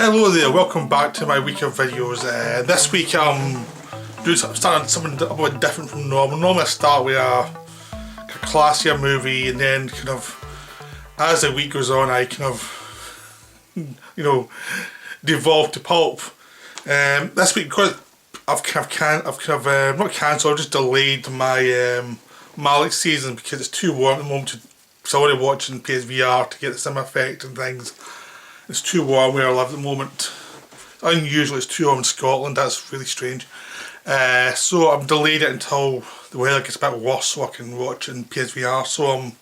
Hello there, welcome back to my week of videos. This week I'm starting something a bit different from normal. Normally I start with a classier movie, and then kind of as the week goes on I kind of devolve to pulp. This week, because I've not cancelled, I've just delayed my Malik season because it's too warm at the moment. So I want to watch in PSVR to get the same effect and things. It's too warm where I live at the moment. Unusually it's too warm in Scotland, that's really strange. So I've delayed it until the weather gets a bit worse so I can watch in PSVR. So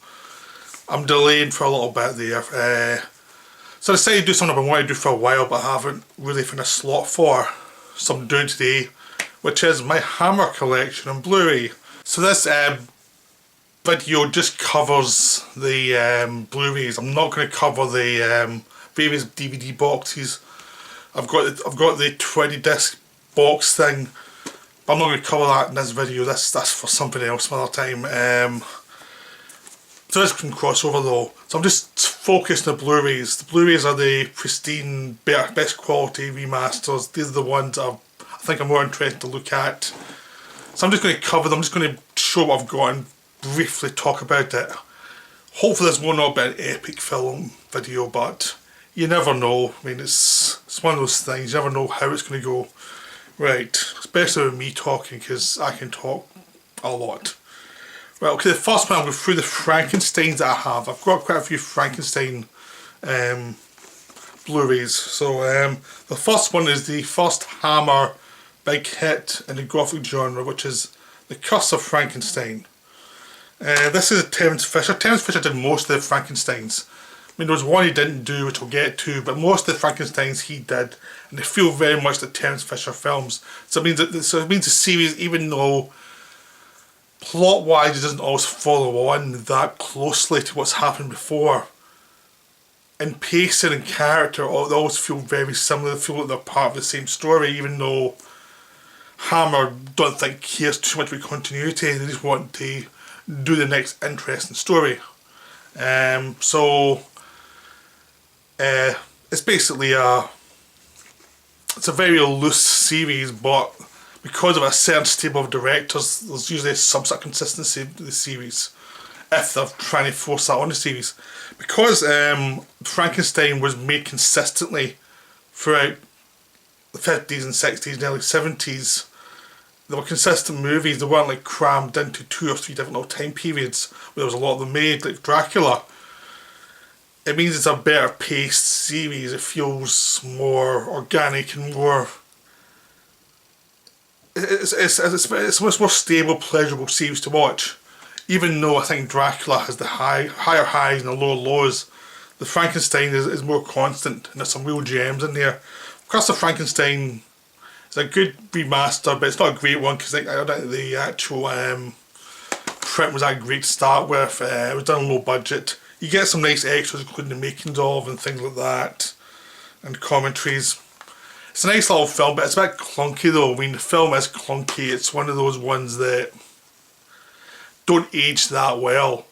I'm delaying for a little bit there. So I decided to do something I've been wanting to do for a while but I haven't really found a slot for. So I'm doing today, which is my Hammer collection on Bluray. So this video just covers the Blu-rays. I'm not going to cover the various DVD boxes. I've got the 20 disc box thing, but I'm not going to cover that in this video. That's for something else some other time. So there's some crossover though. So I'm just focused on the Blu-rays. The Blu-rays are the pristine, best quality remasters. These are the ones that I think I'm more interested to look at. So I'm just going to cover them. I'm just going to show what I've got and briefly talk about it. Hopefully this will not be an epic film video, but you never know. I mean, it's one of those things, you never know how it's going to go. Right, especially with me talking, because I can talk a lot. Right, okay, the first one, I'll go through the Frankensteins that I have. I've got quite a few Frankenstein Blu-rays. So the first one is the first Hammer big hit in the Gothic genre, which is The Curse of Frankenstein. This is Terence Fisher. Terence Fisher did most of the Frankensteins. I mean, there was one he didn't do, which we'll get to, but most of the Frankensteins he did, and they feel very much like Terence Fisher films. So it means the series, even though plot-wise it doesn't always follow on that closely to what's happened before, in pacing and character, they always feel very similar. They feel like they're part of the same story, even though Hammer don't think cares too much about continuity. They just want to do the next interesting story. It's basically it's a very loose series, but because of a certain stable of directors, there's usually some sort of consistency to the series if they're trying to force that on the series. Because Frankenstein was made consistently throughout the 50s and 60s and early 70s, they were consistent movies. They weren't like crammed into 2 or 3 different little time periods where there was a lot of them made, like Dracula. It means it's a better paced series. It feels more organic and more. It's a much more stable, pleasurable series to watch. Even though I think Dracula has the higher highs and the lower lows, the Frankenstein is more constant and there's some real gems in there. Of course, the Frankenstein is a good remaster, but it's not a great one because I don't think the actual print was that great to start with. It was done low budget. You get some nice extras, including the makings of and things like that, and commentaries. It's a nice little film, but it's a bit clunky though. I mean, the film is clunky. It's one of those ones that don't age that well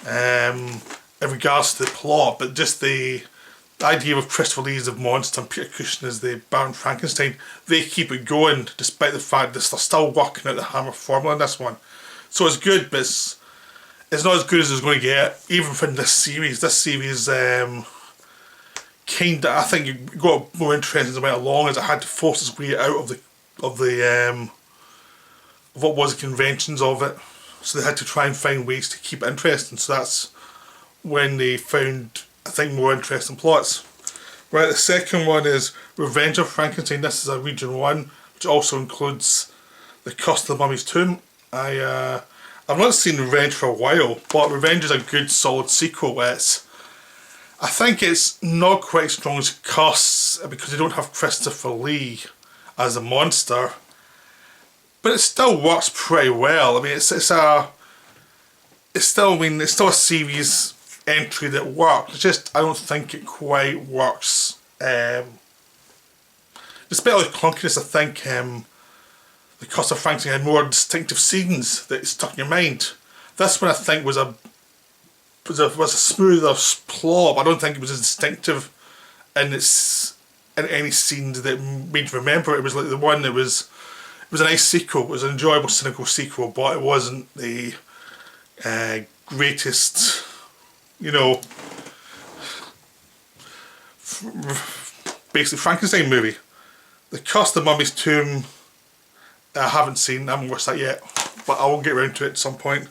in regards to the plot, but just the idea of Christopher Lee as the monster and Peter Cushing as the Baron Frankenstein, they keep it going despite the fact that they're still working out the Hammer formula in this one. So it's good, but it's not as good as it's going to get, even from this series. This series, I think it got more interesting as it went along, as it had to force its way out of what was the conventions of it. So they had to try and find ways to keep it interesting. So that's when they found, I think, more interesting plots. Right, the second one is Revenge of Frankenstein. This is a Region 1, which also includes The Curse of the Mummy's Tomb. I've not seen Revenge for a while, but Revenge is a good solid sequel. I think it's not quite as strong as Curse because they don't have Christopher Lee as a monster, but it still works pretty well. I mean, it's still a series entry that works. It's just I don't think it quite works. Despite all the clunkiness, I think The Curse of Frankenstein had more distinctive scenes that stuck in your mind. This one I think was a smoother plot, but I don't think it was as distinctive in its in any scenes that made you remember it. It was like the one that was, it was a nice sequel, it was an enjoyable cynical sequel, but it wasn't the greatest, you know, basically Frankenstein movie. The Curse of the Mummy's Tomb, I haven't seen, I haven't watched that yet, but I will get around to it at some point.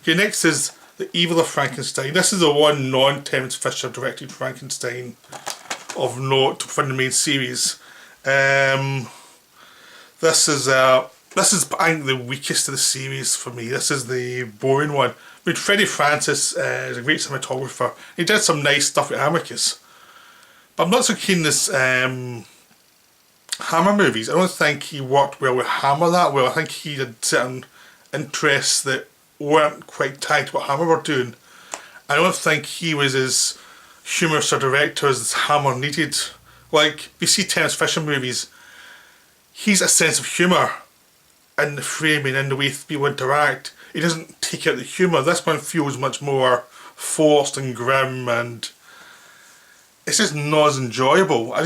Okay, next is The Evil of Frankenstein. This is the one non-Terence Fisher directed Frankenstein of note from the main series. This is I think the weakest of the series for me. This is the boring one. I mean, Freddie Francis is a great cinematographer. He did some nice stuff with Amicus. But I'm not so keen on this Hammer movies. I don't think he worked well with Hammer that well. I think he had certain interests that weren't quite tied to what Hammer were doing. I don't think he was as humorous a director as Hammer needed. Like, you see Terence Fisher movies, he's a sense of humour in the framing and the way people interact. He doesn't take out the humour. This one feels much more forced and grim, and it's just not as enjoyable. I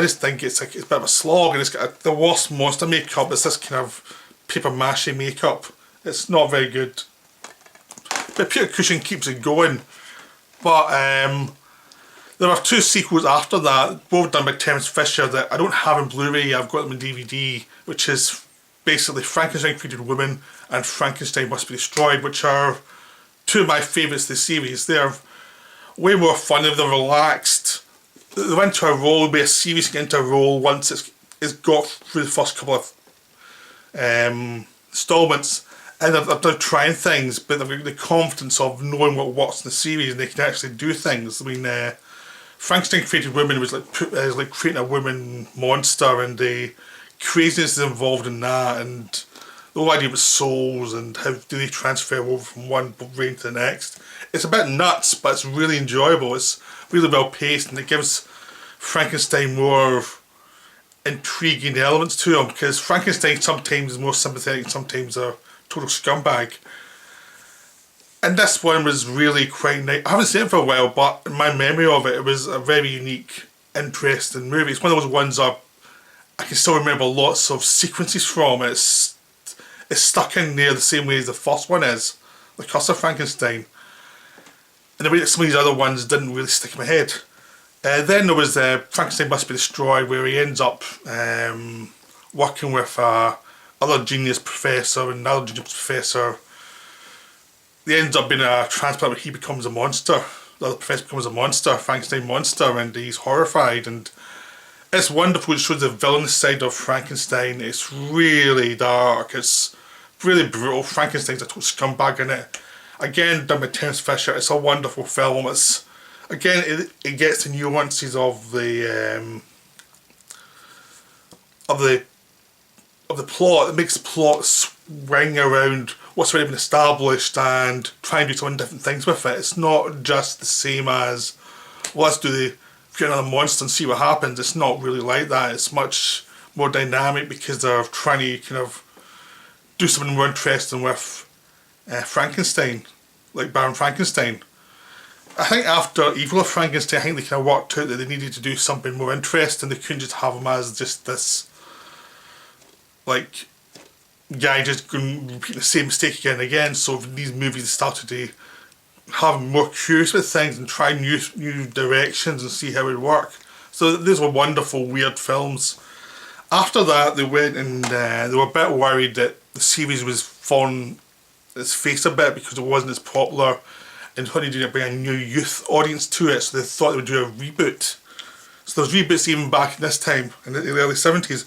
just think it's a bit of a slog, and it's got the worst monster makeup. It's this kind of paper mache makeup. It's not very good. But Peter Cushing keeps it going. But there are 2 sequels after that, both done by Terence Fisher, that I don't have in Blu-ray. I've got them in DVD, which is basically Frankenstein Created Woman and Frankenstein Must Be Destroyed, which are 2 of my favourites of the series. They're way more fun, they're relaxed. They went into a role, be a series get into a role once it's got through the first couple of installments, and they're trying things, but they've got the confidence of knowing what works in the series, and they can actually do things. I mean, Frankenstein Created Woman was like creating a woman monster, and the craziness is involved in that, and the whole idea with souls and how do they transfer over from one brain to the next. It's a bit nuts, but it's really enjoyable. It's really well paced, and it gives Frankenstein more intriguing elements to him, because Frankenstein sometimes is more sympathetic and sometimes a total scumbag. And this one was really quite nice. I haven't seen it for a while, but in my memory of it, it was a very unique, interesting movie. It's one of those ones I can still remember lots of sequences from. It's stuck in there the same way as the first one is, The Curse of Frankenstein. And the way that some of these other ones didn't really stick in my head. Then there was Frankenstein Must Be Destroyed, where he ends up working with other genius professor, and another genius professor. He ends up being a transplant where he becomes a monster. The other professor becomes a monster, Frankenstein monster, and he's horrified. And it's wonderful. It shows the villainous side of Frankenstein. It's really dark. It's really brutal. Frankenstein's a total scumbag in it. Again, done by Terence Fisher. It's a wonderful film. It's again, it gets the nuances of the plot. It makes the plot swing around what's already been established and try and do some different things with it. It's not just the same as, well, let's create another monster and see what happens. It's not really like that. It's much more dynamic because they're trying to kind of do something more interesting with Frankenstein, like Baron Frankenstein. I think after Evil of Frankenstein, I think they kind of worked out that they needed to do something more interesting. They couldn't just have him as just this, like, guy just going repeat the same mistake again and again. So these movies started to have more curious with things and try new directions and see how it would work. So these were wonderful, weird films. After that, they went and they were a bit worried that the series was falling its face a bit because it wasn't as popular, and they needed to bring a new youth audience to it, so they thought they would do a reboot. So there's reboots even back in this time, in the early 70s.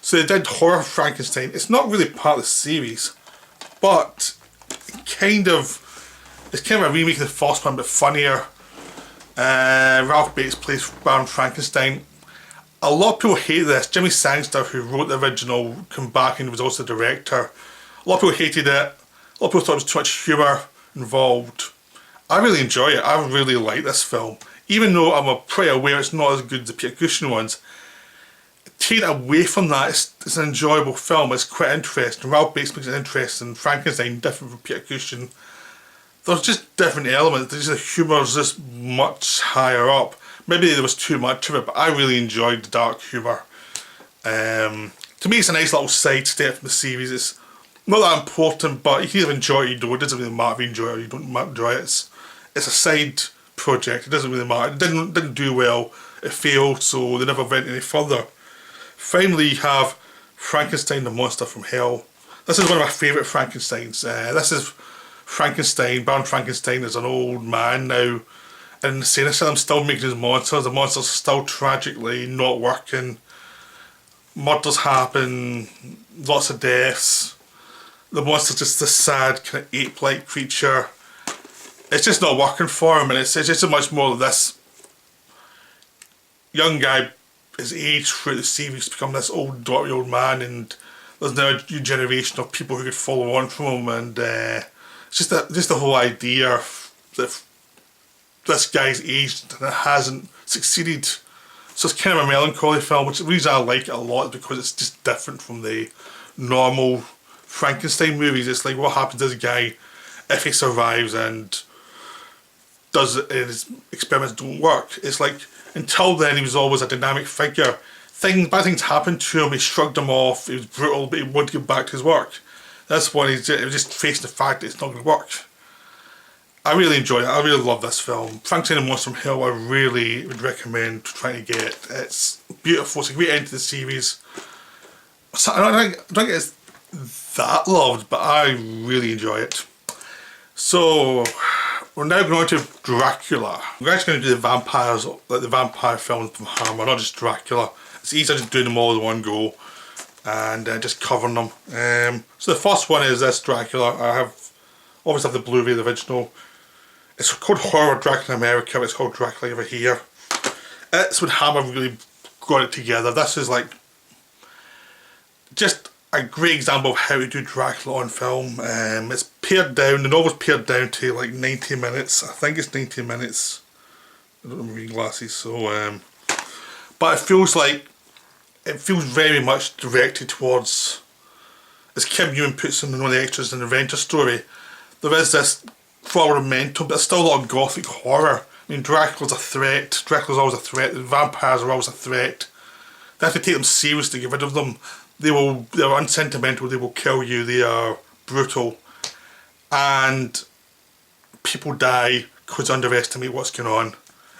So they did Horror Frankenstein. It's not really part of the series, but it's kind of a remake of the first one, but funnier. Ralph Bates plays Baron Frankenstein. A lot of people hate this. Jimmy Sangster, who wrote the original, came back and was also the director. A lot of people hated it. A lot of people thought there was too much humour involved. I really enjoy it. I really like this film. Even though I'm pretty aware it's not as good as the Peter Cushing ones, taking it away from that, it's an enjoyable film. It's quite interesting. Ralph Bates makes it interesting. Frankenstein, different from Peter Cushing. There's just different elements. The humour is just much higher up. maybe there was too much of it, but I really enjoyed the dark humour. To me, it's a nice little side step from the series. It's not that important, but if you either enjoy it or you don't, it doesn't really matter if you enjoy it or you don't enjoy it. It's a side project, it doesn't really matter. It didn't do well, it failed, so they never went any further. Finally, you have Frankenstein, the Monster from Hell. This is one of my favourite Frankensteins. This is Frankenstein. Baron Frankenstein is an old man now in the sane asylum, still making his monsters. The monsters are still tragically not working. Murders happen, lots of deaths. The monster's just this sad, kind of ape-like creature. It's just not working for him, and it's just so much more of this young guy is aged through the series to become this old, dirty old man, and there's now a new generation of people who could follow on from him, and it's just the whole idea that this guy's aged and it hasn't succeeded. So it's kind of a melancholy film, which the reason I like it a lot is because it's just different from the normal Frankenstein movies. It's like, what happens to this guy if he survives and his experiments don't work? It's like, until then he was always a dynamic figure. Bad things happened to him, he shrugged them off, he was brutal, but he wanted to get back to his work. That's when he was just facing the fact that it's not going to work. I really enjoyed it. I really love this film. Frankenstein and Monster from Hell, I really would recommend trying to get. It's beautiful. It's a great end to the series. So, I don't think it's that loved, but I really enjoy it. So we're now going to Dracula. We're actually going to do the vampires, like the vampire films from Hammer, not just Dracula. It's easier just doing them all in one go and just covering them. So the first one is this Dracula. I obviously have the Bluray, the original. It's called Horror Dracula in America, but it's called Dracula over here. It's when Hammer really got it together. This is like just a great example of how to do Dracula on film. It's pared down, the novel's pared down to like 90 minutes. I think it's 90 minutes. I don't have reading glasses, so but it feels very much directed towards, as Kim Newman puts in one of the extras in the Adventure Story, there is this forward momentum, but it's still a lot of gothic horror. I mean, Dracula's a threat. Dracula's always a threat. The vampires are always a threat. They have to take them seriously to get rid of them. They're unsentimental, they will kill you, they are brutal. And people die because they underestimate what's going on.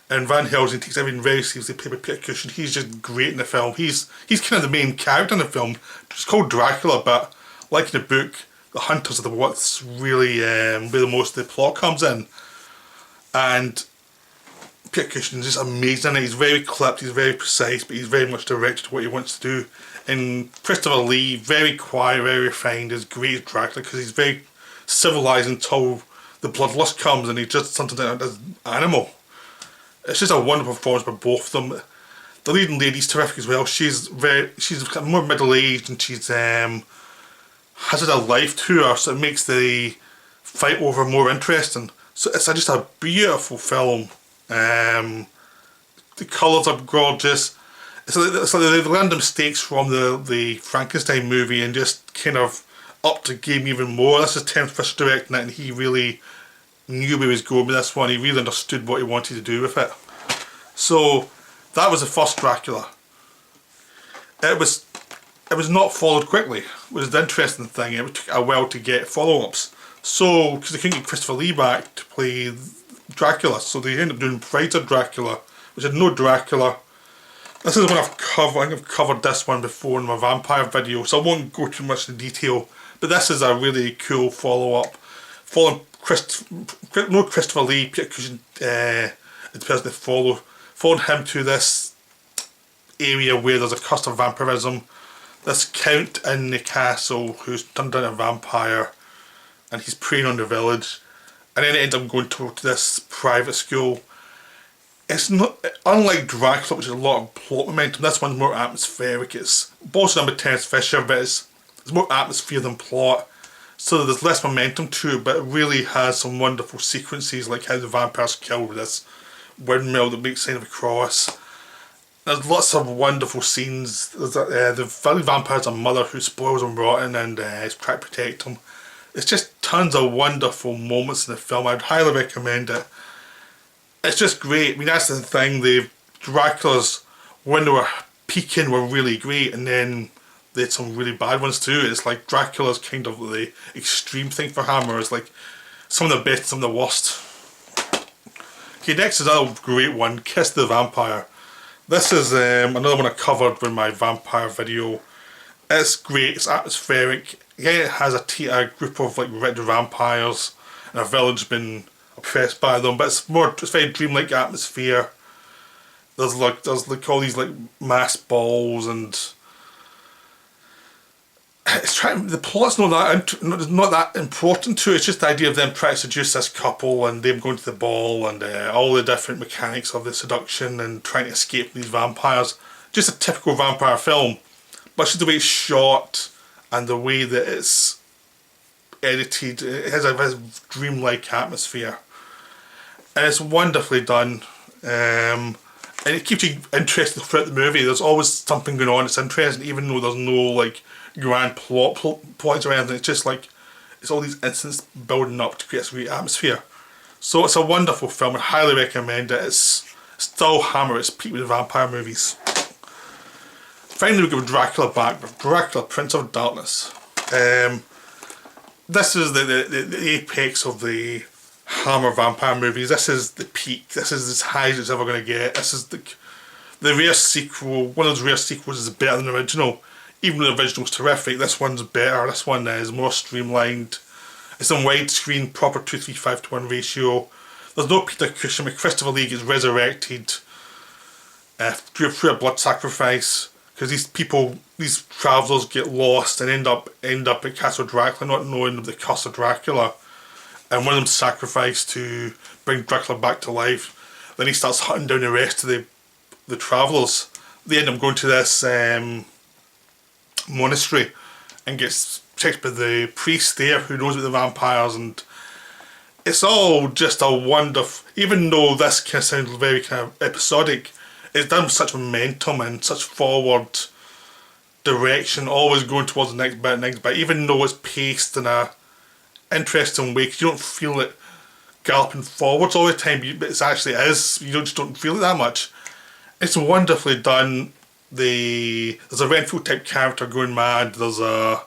And Van Helsing takes everything very seriously, played by Peter Cushing. He's just great in the film. He's kind of the main character in the film. It's called Dracula, but like in the book, the hunters are what's really where the most of the plot comes in. And Peter Cushing is just amazing. He's very clipped, he's very precise, but he's very much directed to what he wants to do. And Christopher Lee, very quiet, very refined, is great as Dracula because he's very civilised until the bloodlust comes and he's just something like this animal. It's just a wonderful performance by both of them. The leading lady's terrific as well. She's more middle aged and she's has a life to her, so it makes the fight over more interesting. So it's just a beautiful film. The colours are gorgeous. It's like the random mistakes from the Frankenstein movie and just kind of upped the game even more. This is Terence Fisher directing it, and he really knew where he was going with this one. He really understood what he wanted to do with it. So that was the first Dracula. It was not followed quickly, which is the interesting thing. It took a while to get follow-ups. So, because they couldn't get Christopher Lee back to play Dracula, so they ended up doing Brides of Dracula, which had no Dracula. This is one I've covered. I think I've covered this one before in my vampire video, so I won't go too much into detail. But this is a really cool follow-up. Following Christopher Lee, Peter Cushing, the person they following him to this area where there's a curse of vampirism. This count in the castle who's turned into a vampire, and he's preying on the village, and then it ends up going to this private school. It's not unlike Dracula, which is a lot of plot momentum. This one's more atmospheric. It's also done by Terence Fisher, but it's more atmosphere than plot. So there's less momentum to it, but it really has some wonderful sequences, like how the vampire's killed with this windmill that makes sign of a cross. There's lots of wonderful scenes. There's the vampire's a mother who spoils him rotten and is trying to protect him. It's just tons of wonderful moments in the film. I'd highly recommend it. it's just great. I mean, that's the thing, the Draculas, when they were peaking, were really great, and then they had some really bad ones too. It's like Dracula's kind of the extreme thing for Hammer. It's like some of the best, some of the worst. Okay, next is another great one, Kiss the Vampire. This is another one I covered in my vampire video. It's great, it's atmospheric. Yeah, it has a group of like red vampires and a village been oppressed by them, but it's very dreamlike atmosphere. There's like all these like mass balls, and the plot's not that important to it. It's just the idea of them trying to seduce this couple and them going to the ball, and all the different mechanics of the seduction and trying to escape these vampires. Just a typical vampire film, but it's just the way it's shot and the way that it's edited. It has a dreamlike atmosphere, and it's wonderfully done. And it keeps you interested throughout the movie. There's always something going on. It's interesting, even though there's no like grand points or anything. It's just like it's all these incidents building up to create a great atmosphere. So it's a wonderful film. I highly recommend it. It's still Hammer. It's peak with vampire movies. Finally, we give Dracula back with Dracula, Prince of Darkness. This is the apex of the Hammer vampire movies. This is the peak. This is as high as it's ever going to get. This is the rare sequel. One of those rare sequels is better than the original. Even though the original's terrific, this one's better. This one is more streamlined. It's on widescreen, proper 2:3:5:1 ratio. There's no Peter Cushing, but Christopher Lee gets resurrected through a blood sacrifice, because these travellers get lost and end up at Castle Dracula, not knowing of the curse of Dracula. And one of them's sacrificed to bring Dracula back to life. Then he starts hunting down the rest of the travellers. They end up going to this monastery and gets checked by the priest there who knows about the vampires, and it's all just a wonderful, even though this kind of sounds very kind of episodic, it's done with such momentum and such forward direction, always going towards the next bit, even though it's paced in a interesting way, because you don't feel it galloping forwards all the time, but it actually is, you just don't feel it that much. It's wonderfully done. There's a Renfield type character going mad. The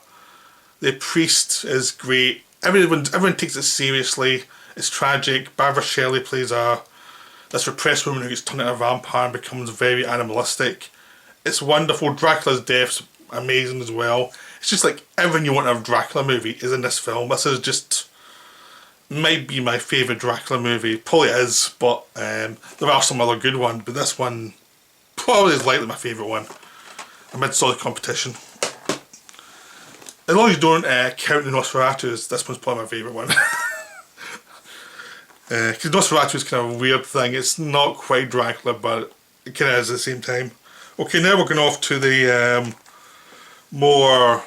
priest is great. Everyone takes it seriously. It's tragic. Barbara Shelley plays this repressed woman who gets turned into a vampire and becomes very animalistic. It's wonderful. Dracula's death's amazing as well. It's just like everything you want out of a Dracula movie is in this film. This is just might be my favourite Dracula movie. Probably is, but there are some other good ones, but this one probably is likely my favourite one amidst all the competition. As long as you don't count the Nosferatu, this one's probably my favourite one. Because Nosferatu is kind of a weird thing. It's not quite Dracula, but it kind of is at the same time. Okay, now we're going off to the more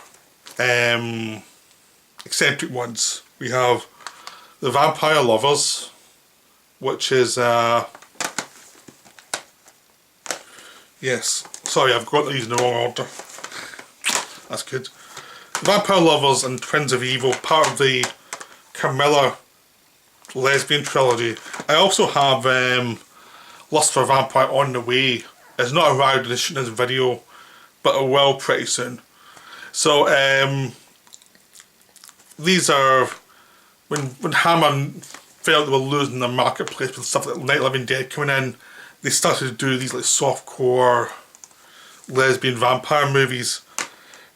eccentric ones. We have The Vampire Lovers, which is yes, sorry, I've got these in the wrong order. That's good. The Vampire Lovers and Twins of Evil, part of the Carmilla lesbian trilogy. I also have Lust for a Vampire on the way. It's not arrived in this video, but it will pretty soon. So these are when Hammer felt they were losing their marketplace with stuff like Night Living Dead coming in, they started to do these like softcore lesbian vampire movies.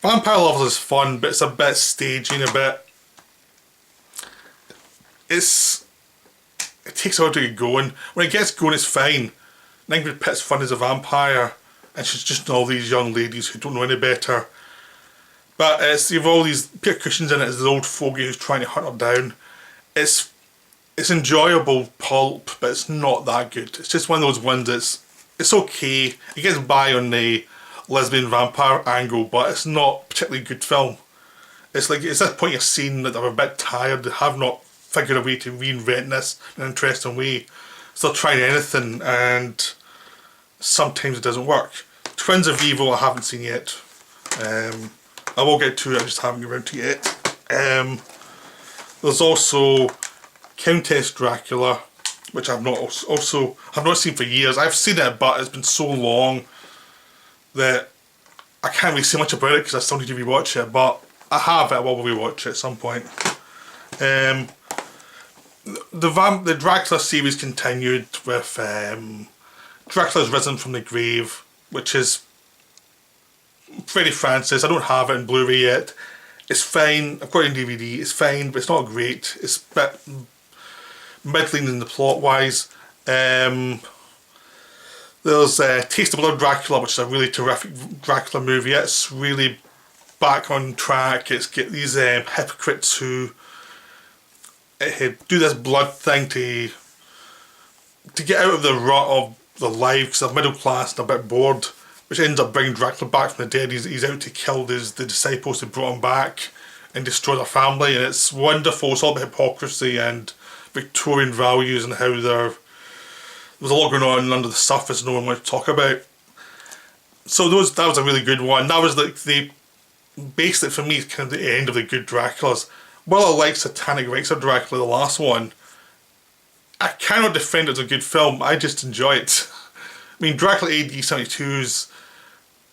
Vampire Lovers is fun, but it's a bit stagey and a bit. It takes a while to get going. When it gets going, it's fine. Ingrid Pitt's fun as a vampire, and she's just all these young ladies who don't know any better. But you've all these Peter Cushing's in it as the old fogey who's trying to hunt her down. It's enjoyable pulp, but it's not that good. It's just one of those ones that's it's okay. It gets by on the lesbian vampire angle, but it's not a particularly good film. It's like it's that point you're seeing that they're a bit tired, they have not figured a way to reinvent this in an interesting way. So they're trying anything, and sometimes it doesn't work. Twins of Evil I haven't seen yet. I will get to it, I just haven't got around to it yet. There's also Countess Dracula, which I've not seen for years. I've seen it, but it's been so long that I can't really say much about it because I still need to rewatch it. But I have it. I will rewatch it at some point. The Dracula series continued with Dracula's Risen from the Grave, which is Freddie Francis. I don't have it in Blu-ray yet. It's fine. I've got it in DVD. It's fine, but it's not great. It's a bit middling in the plot wise. There's Taste of Blood Dracula, which is a really terrific Dracula movie. It's really back on track. It's got these hypocrites who do this blood thing to get out of the rut of the life because they're middle class and a bit bored, which ends up bringing Dracula back from the dead. He's out to kill the disciples who brought him back and destroy their family, and it's wonderful. It's all about hypocrisy and Victorian values and how there's a lot going on under the surface no one wants to talk about. So that was a really good one. That was like basically for me kind of the end of the good Draculas. While I like Satanic Rites of Dracula, the last one, I cannot defend it as a good film. I just enjoy it. I mean, Dracula AD 72 is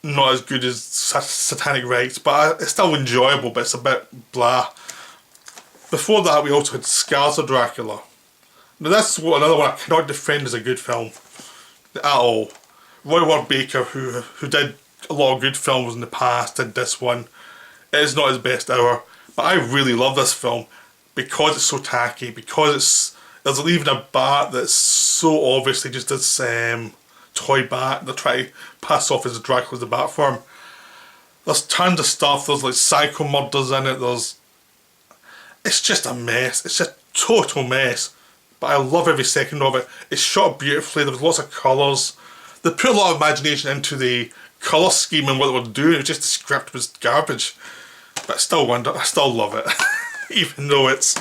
not as good as Satanic Rites, but it's still enjoyable, but it's a bit blah. Before that, we also had Scars of Dracula. Now that's another one I cannot defend as a good film at all. Roy Ward Baker, who did a lot of good films in the past, did this one. It is not his best hour, but I really love this film because it's so tacky, because there's even a bat that's so obviously just this toy bat they're trying to pass off as Dracula's the bat form. There's tons of stuff. There's like psycho murders in it. It's just a mess. It's just a total mess. But I love every second of it. It's shot beautifully. There was lots of colours. They put a lot of imagination into the colour scheme and what they were doing. It was just the script was garbage. But I still love it. Even though it's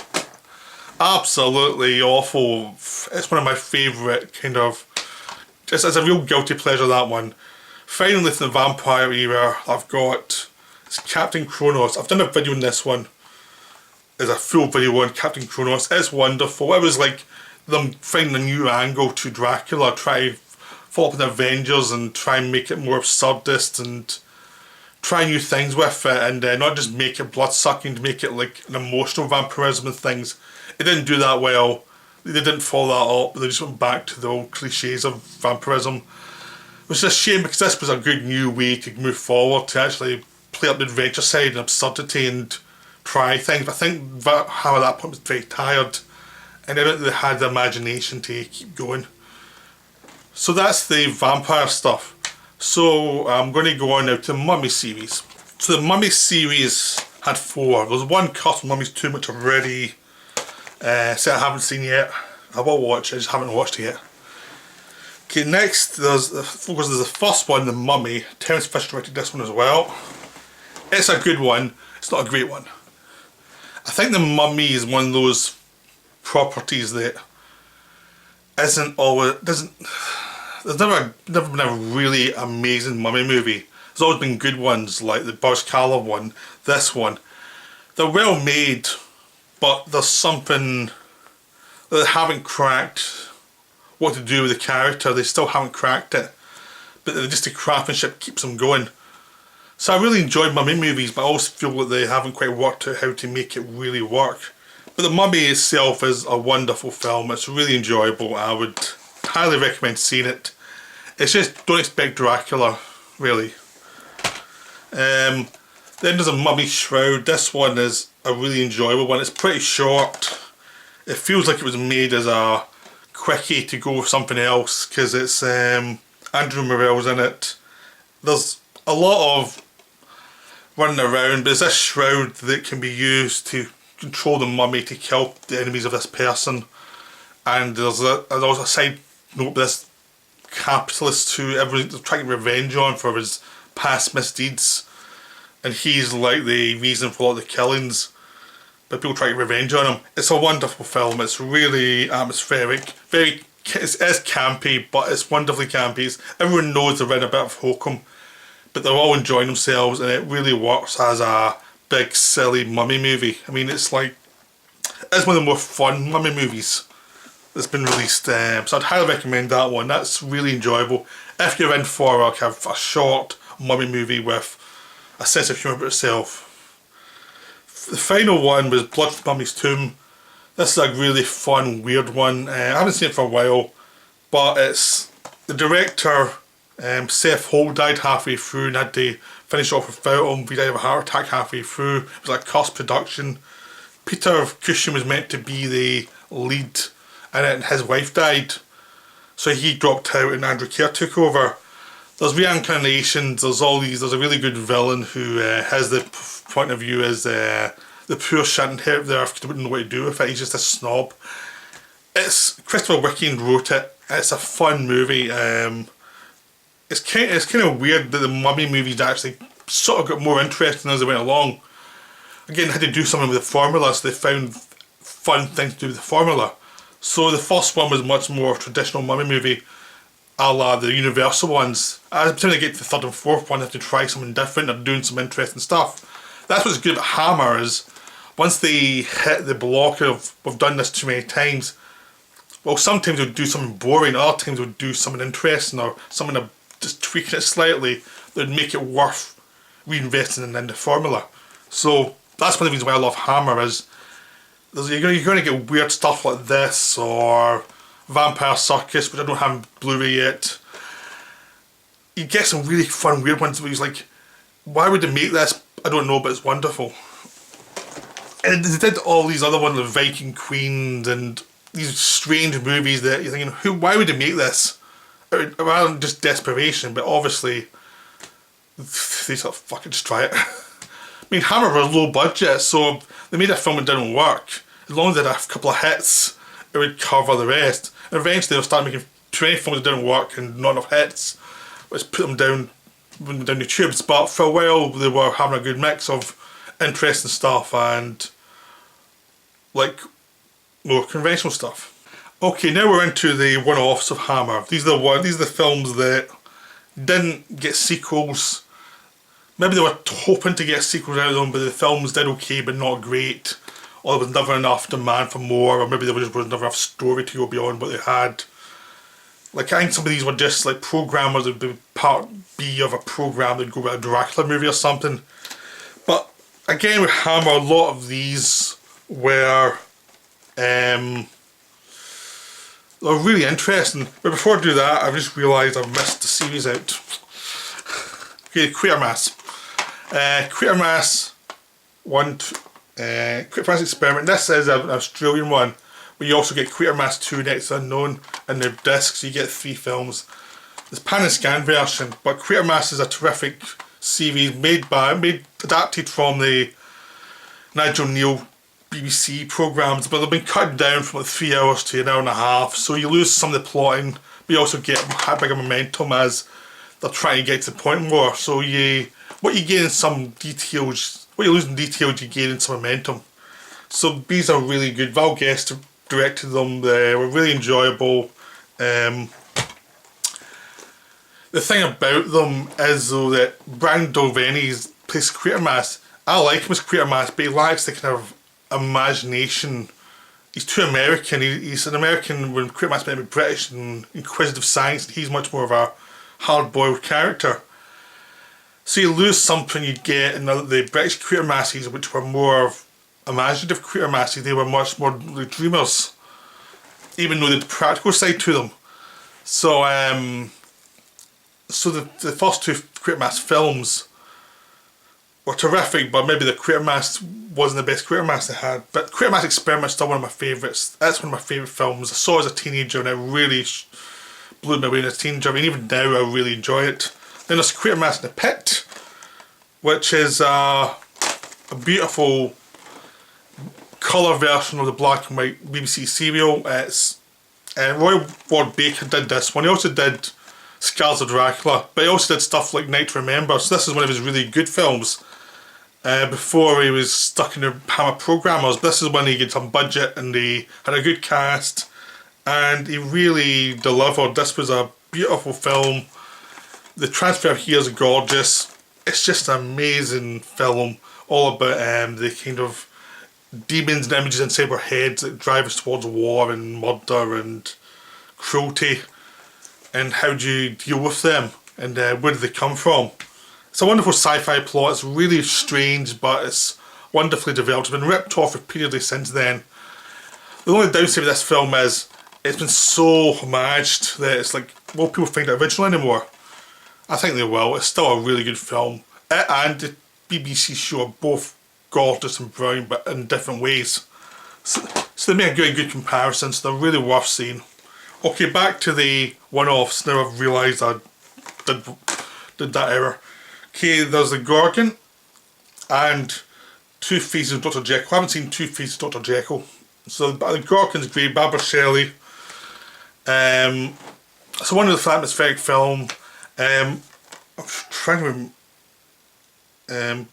absolutely awful. It's one of my favourite kind of... It's a real guilty pleasure, that one. Finally, from the vampire era, I've got Captain Kronos. I've done a video on this one. There's a full video on Captain Kronos. It's wonderful. It was like them finding a new angle to Dracula, try to follow up with Avengers and try and make it more absurdist and try new things with it, and not just make it blood-sucking, to make it like an emotional vampirism and things. It didn't do that well. They didn't follow that up. They just went back to the old cliches of vampirism. Which is a shame because this was a good new way to move forward, to actually play up the adventure side and absurdity and try things. But I think how at that point was very tired, and I don't think they had the imagination to keep going. So that's the vampire stuff. So I'm going to go on now to the Mummy series. So the Mummy series had 4. There was one cut of Mummies 2 which I've already said I haven't seen yet. I will watch it, I just haven't watched it yet. Okay, next there's the first one, The Mummy. Terence Fisher directed this one as well. It's a good one, it's not a great one. I think The Mummy is one of those properties that isn't always, there's never been a really amazing Mummy movie. There's always been good ones like the Boris Karloff one, this one. They're well made, but there's something that they haven't cracked what to do with the character. They still haven't cracked it, but just the craftsmanship keeps them going. So I really enjoyed Mummy movies, but I also feel that they haven't quite worked out how to make it really work. But The Mummy itself is a wonderful film. It's really enjoyable. I would highly recommend seeing it. It's just, don't expect Dracula, really. Then there's a Mummy Shroud. This one is a really enjoyable one. It's pretty short. It feels like it was made as a quickie to go with something else, because it's Andrew Morell's in it. There's a lot of running around, but there's this shroud that can be used to control the mummy to kill the enemies of this person. And there's also a side note, this capitalist who everyone's trying to revenge on for his past misdeeds, and he's like the reason for all the killings, but people try to revenge on him. It's a wonderful film. It's really atmospheric, it's campy, but it's wonderfully campy. Everyone knows they're in a bit of hokum, but they're all enjoying themselves, and it really works as a big silly mummy movie. I mean, it's one of the more fun mummy movies. that's been released. So I'd highly recommend that one. That's really enjoyable. If you're in for like a short mummy movie with a sense of humour about itself. The final one was Blood from the Mummy's Tomb. This is a really fun, weird one. I haven't seen it for a while, but it's the director, Seth Holt, died halfway through and had to finish off without him. He died of a heart attack halfway through. It was like a cost production. Peter Cushing was meant to be the lead in it, and his wife died, so he dropped out and Andrew Keir took over. There's reincarnations, there's all these, there's a really good villain who has the point of view as the poor shan't inherit the earth because they wouldn't know what to do with it, he's just a snob. It's Christopher Wicken wrote it, it's a fun movie. It's kind of weird that the mummy movies actually sort of got more interesting as they went along. Again, they had to do something with the formula, so they found fun things to do with the formula. So the first one was much more traditional mummy movie, a la the Universal ones. By the time they get to the third and fourth one, they have to try something different or doing some interesting stuff. That's what's good about Hammer is, once they hit the block of, we've done this too many times, well, sometimes they'll do something boring, other times they'll do something interesting or something just tweaking it slightly that would make it worth reinvesting in the formula. So that's one of the reasons why I love Hammer is, you're going to get weird stuff like this, or Vampire Circus, which I don't have on Blu-ray yet. You get some really fun weird ones where he's like, why would they make this? I don't know, but it's wonderful. And they did all these other ones, like Viking Queens and these strange movies that you're thinking, why would they make this? Rather than just desperation, but obviously they sort of fucking just try it. I mean, Hammer was low budget, so they made a film that didn't work. As long as they had a couple of hits, it would cover the rest. And eventually they'll start making 20 films that didn't work and not enough hits, which put them down the tubes. But for a while they were having a good mix of interesting stuff and like more conventional stuff. Okay, now we're into the one-offs of Hammer. These are the films that didn't get sequels. Maybe they were hoping to get sequels out of them, but the films did okay but not great. Or there was never enough demand for more, or maybe there just wasn't enough story to go beyond what they had. Like, I think some of these were just like programmers that would be part B of a program that'd go with a Dracula movie or something. But again with Hammer, a lot of these were really interesting. But before I do that, I've just realised I've missed the series out. Okay, Quatermass. Quatermass Quatermass Experiment. This is an Australian one, where you also get Quatermass 2 Next Unknown in their discs, so you get 3 films. There's pan and scan version, but Quatermass is a terrific series adapted from the Nigel Neal BBC programmes, but they've been cut down from like 3 hours to an hour and a half, so you lose some of the plotting, but you also get a bigger momentum as they're trying to get to the point more. So what you gain in some details, what you lose in details, you gain in some momentum. So these are really good. Val Guest directed them. They were really enjoyable. The thing about them is though that Brian Mulroney plays Quatermass. I like him as Quatermass, but he lacks the kind of imagination. He's too American. He's an American when Quatermass might be British and inquisitive science, and he's much more of a hard-boiled character. So you lose something you get in the British Quatermasses, which were more of imaginative Quatermasses. They were much more like dreamers, even though they had the practical side to them. So the first 2 Quatermass films were terrific, but maybe the Quatermass wasn't the best Quatermass they had. But Quatermass Experiment is still one of my favourites. That's one of my favourite films. I saw it as a teenager and it really blew me away as a teenager. I mean, even now I really enjoy it. Then there's Quatermass in the Pit, which is a beautiful colour version of the black and white BBC serial. It's Roy Ward Baker did this one. He also did Scars of Dracula, but he also did stuff like Night to Remember. So this is one of his really good films. Before he was stuck in the Hammer programmers, this is when he had some budget and he had a good cast and he really delivered. This was a beautiful film. The transfer here is gorgeous. It's just an amazing film, all about the kind of demons and images inside our heads that drive us towards war and murder and cruelty, and how do you deal with them, and where do they come from. It's a wonderful sci-fi plot. It's really strange, but it's wonderfully developed. It's been ripped off repeatedly since then. The only downside of this film is it's been so homaged that it's like, will people find it original anymore? I think they will. It's still a really good film. It and the BBC show are both gorgeous and brilliant, but in different ways. So they make a good comparison, so they're really worth seeing. Okay, back to the one-offs. Now I've realised I did that error. Okay, there's the Gorgon and Two Faces of Dr. Jekyll. I haven't seen Two Faces of Dr. Jekyll. So the Gorgon's great, Barbara Shelley. It's a wonderful atmospheric film. I'm trying to remember.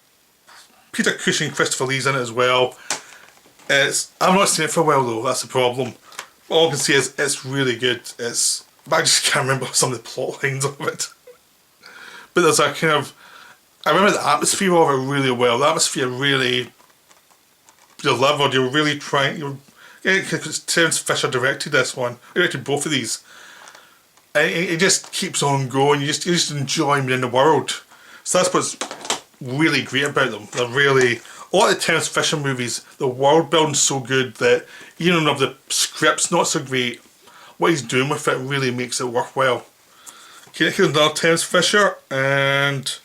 Peter Cushing, Christopher Lee's in it as well. I've not seen it for a while though, that's the problem. All I can say is it's really good. But I just can't remember some of the plot lines of it. But there's a kind of, I remember the atmosphere of it really well. The atmosphere really delivered. You're really trying. Because Terence Fisher directed this one. He directed both of these. And it just keeps on going. You just enjoy being in the world. So that's what's really great about them. They're really, a lot of the Terence Fisher movies, the world building's so good that even though the script's not so great, what he's doing with it really makes it worthwhile. Okay, here's another Terence Fisher, and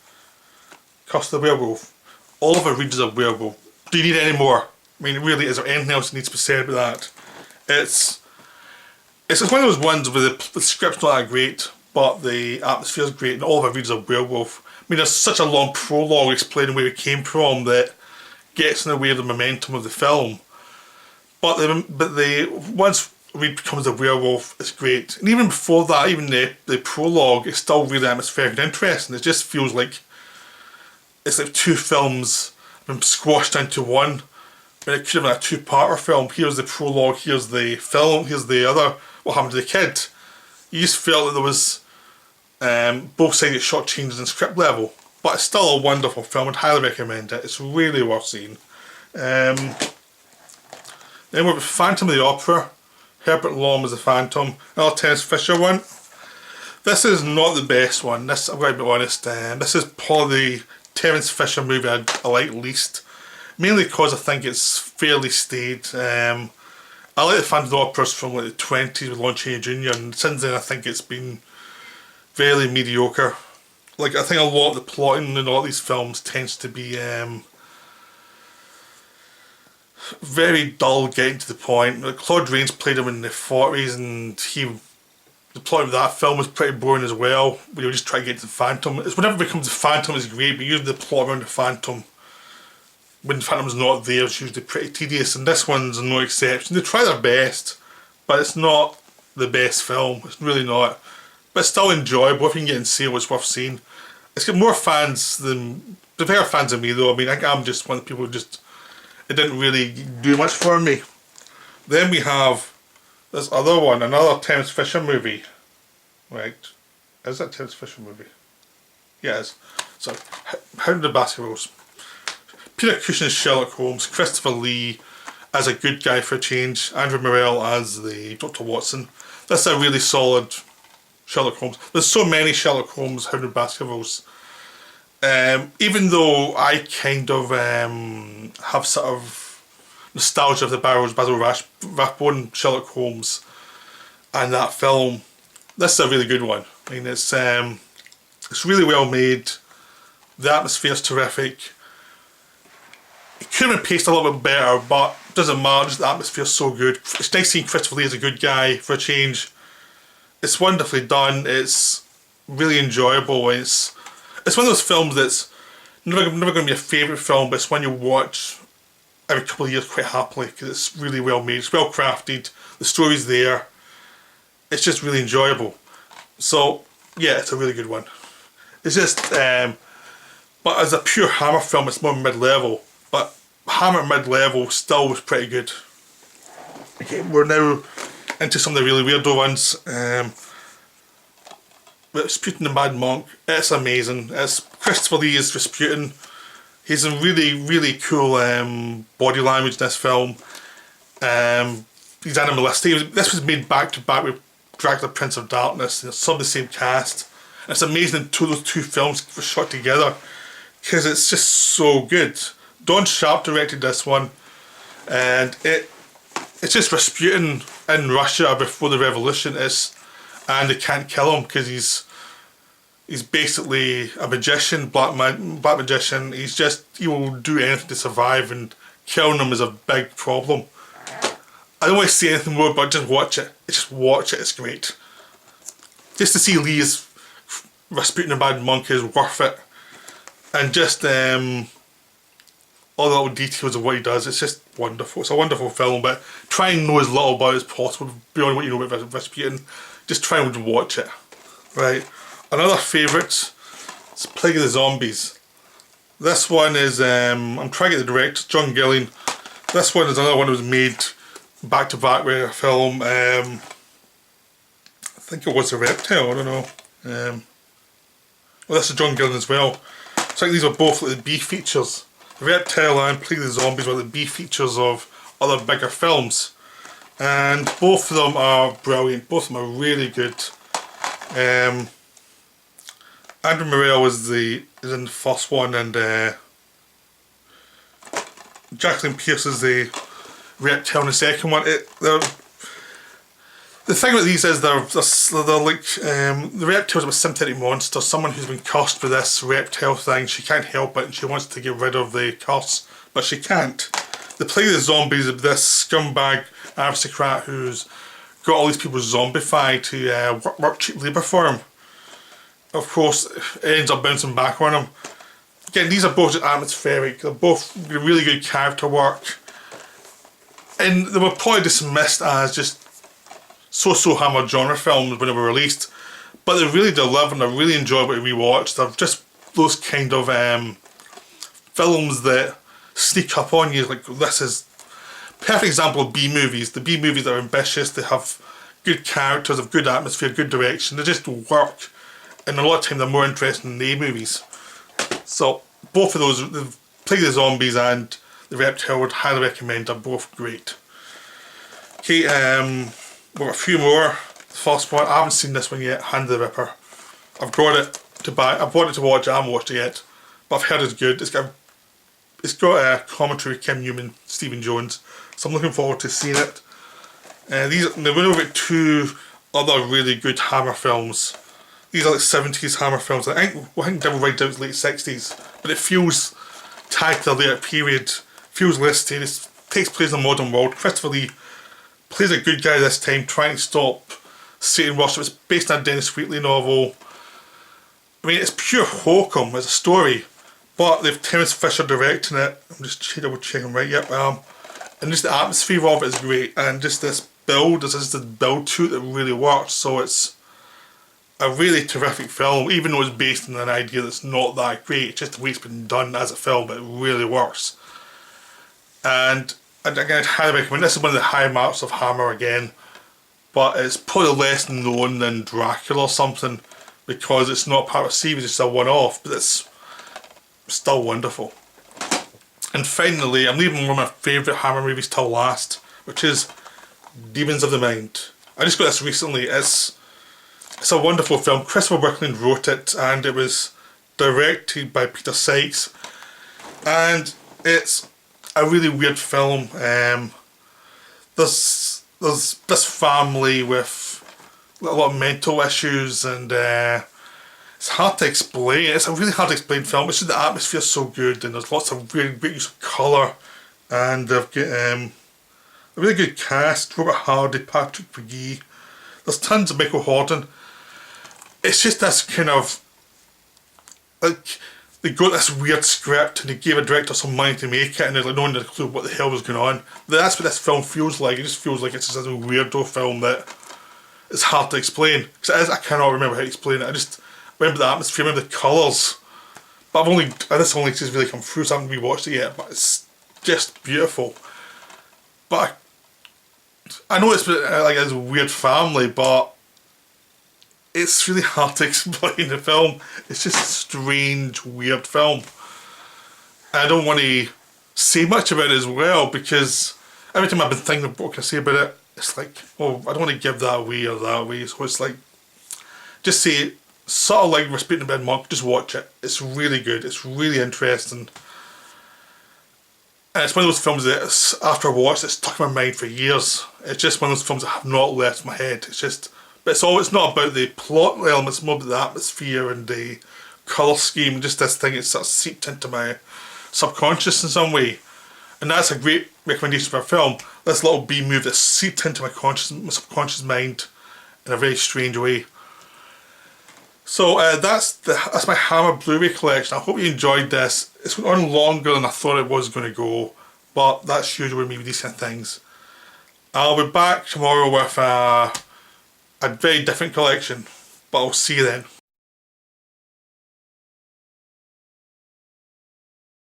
Curse of the Werewolf. Oliver Reed is a werewolf. Do you need any more? I mean, really, is there anything else that needs to be said about that? It's one of those ones where the script's not that great, but the atmosphere's great, and Oliver Reed's a werewolf. I mean, there's such a long prologue explaining where it came from that gets in the way of the momentum of the film. But once Reed becomes a werewolf, it's great. And even before that, even the prologue is still really atmospheric and interesting. It just feels like it's like two films been squashed into one. I mean, it could have been a two-parter film. Here's the prologue, here's the film, here's the other, what happened to the kid. You just felt that there was both sides get short changes in script level. But it's still a wonderful film. I'd highly recommend it. It's really worth seeing. Then we've got Phantom of the Opera. Herbert Lom as the Phantom. Another Terence Fisher one. This is not the best one. This, I'm going to be honest. This is probably the Terence Fisher movie I like least. Mainly because I think it's fairly staid. I like the Phantom of the Operas from like the 20s with Lon Chaney Jr. and since then I think it's been fairly mediocre. Like, I think a lot of the plotting in all these films tends to be very dull, getting to the point. Like, Claude Rains played him in the 40s and the plot of that film was pretty boring as well. We were just trying to get to the Phantom. It's whenever it becomes the Phantom is great, but usually the plot around the Phantom, when the Phantom's not there, it's usually pretty tedious, and this one's no exception. They try their best, but it's not the best film. It's really not. But it's still enjoyable. If you can get and see it, it's worth seeing. It's got more fans than, the bigger fans than me though. I mean, I think I'm just one of the people who just, it didn't really do much for me. Then we have this other one, another Terence Fisher movie. Right, is that Terence Fisher movie? Yeah, it is. So, Hound of Baskervilles. Peter Cushing as Sherlock Holmes, Christopher Lee as a good guy for a change, Andrew Morell as the Dr. Watson. That's a really solid Sherlock Holmes. There's so many Sherlock Holmes, Hound of Baskervilles. Even though I kind of have sort of nostalgia of the Basil Rathbone Sherlock Holmes and that film, this is a really good one. I mean, it's really well made. The atmosphere's terrific. It could have been paced a little bit better, but it doesn't matter, just the atmosphere's so good. It's nice seeing Christopher Lee as a good guy for a change. It's wonderfully done, it's really enjoyable, it's one of those films that's never going to be a favourite film, but it's one you watch every couple of years quite happily, because it's really well made, it's well crafted, the story's there, it's just really enjoyable. So, yeah, it's a really good one. It's just, but as a pure Hammer film, it's more mid-level, but Hammer mid-level still was pretty good. Okay, we're now into some of the really weirdo ones. Rasputin the Mad Monk, it's amazing. It's Christopher Lee as Rasputin. He's some really cool body language in this film. He's animalistic. This was made back to back with Dracula Prince of Darkness, and it's some of the same cast. And it's amazing that those two films were shot together, because it's just so good. Don Sharp directed this one, and it's just Rasputin in Russia before the revolution is, and they can't kill him because he's basically a magician, black magician. He will do anything to survive, and killing him is a big problem. I don't want to say anything more, but just watch it. Just watch it, it's great. Just to see Lee's Rasputin and Bad Monk is worth it. And just all the little details of what he does, it's just wonderful. It's a wonderful film, but try and know as little about it as possible, beyond what you know about Rasputin. Just try and watch it. Right. Another favourite is Plague of the Zombies. This one is, I'm trying to get the director, John Gillian. This one is another one that was made back to back with a film. I think it was a Reptile, I don't know. Well, this is John Gillian as well. So I think these are both like the B features. Reptile and Plague of the Zombies were the B features of other bigger films. And both of them are brilliant. Both of them are really good. Andrew Morell is in the first one, and Jacqueline Pierce is the Reptile in the second one. The thing with these is they're like the reptile's a synthetic monster. Someone who's been cursed with this reptile thing. She can't help it, and she wants to get rid of the curse, but she can't. The Plague of the Zombies is this scumbag aristocrat who's got all these people zombified to work cheap labour for him. Of course, it ends up bouncing back on him. Again, these are both atmospheric. They're both really good character work, and they were probably dismissed as just so Hammer genre films when they were released, but they really deliver and they're really enjoyable to rewatch. They're just those kind of films that sneak up on you. Like, this is perfect example of B movies. The B movies are ambitious. They have good characters, have good atmosphere, good direction. They just work, and a lot of time they're more interesting than the A movies. So both of those, the Plague of the Zombies and the Reptile, would highly recommend. They're both great. Okay, we've got a few more. The first one, I haven't seen this one yet, Hand of the Ripper. I've got it to buy. I've wanted to watch it, I haven't watched it yet, but I've heard it's good. It's got a commentary with Kim Newman, Stephen Jones, so I'm looking forward to seeing it. They went over two other really good Hammer films. These are like 70s Hammer films. I think Devil Rides Out is late 60s, but it feels tied to the later period. Feels listed. It takes place in the modern world. Christopher Lee plays a good guy this time, trying to stop Satan worship. It's based on a Dennis Wheatley novel. I mean, it's pure hokum as a story, but they've Terence Fisher directing it. I'm just double checking, right? Yep. And just the atmosphere of it is great, and just this build, there's this build to it that really works. So it's a really terrific film, even though it's based on an idea that's not that great. It's just the way it's been done as a film, but it really works. And again, I'd highly recommend. This is one of the high marks of Hammer again, but it's probably less known than Dracula or something, because it's not part of a series, it's a one-off, but it's still wonderful. And finally, I'm leaving one of my favourite Hammer movies till last, which is Demons of the Mind. I just got this recently. It's a wonderful film. Christopher Workland wrote it, and it was directed by Peter Sykes, and it's a really weird film. There's this family with a lot of mental issues, and it's hard to explain. It's a really hard to explain film. It's just the atmosphere's so good, and there's lots of really great use of colour, and they've got a really good cast. Robert Hardy, Patrick McGee. There's tons of Michael Hordern. It's just this kind of, like, they got this weird script and they gave a director some money to make it, and they're like, no one had a clue what the hell was going on. But that's what this film feels like. It just feels like it's just a weirdo film that it's hard to explain. Because I cannot remember how to explain it. I just remember the atmosphere, remember the colours. But this only just really come through, so I haven't rewatched it yet, but it's just beautiful. But I know it's like a weird family, but it's really hard to explain the film. It's just a strange, weird film. I don't want to say much about it as well, because every time I've been thinking of what can I say about it, it's like, oh, I don't want to give that away or that away. So it's like, just say, sort of like we're speaking about Monk, just watch it. It's really good. It's really interesting. And it's one of those films that after I watched it's stuck in my mind for years. It's just one of those films that have not left my head. It's just, but it's not about the plot elements, it's more about the atmosphere and the colour scheme. Just this thing, it's sort of seeped into my subconscious in some way. And that's a great recommendation for a film. This little B movie that seeped into my subconscious mind in a very strange way. So that's my Hammer Blu-ray collection. I hope you enjoyed this. It's went on longer than I thought it was going to go, but that's usually with me with these kind of things. I'll be back tomorrow with a very different collection, but I'll see you then.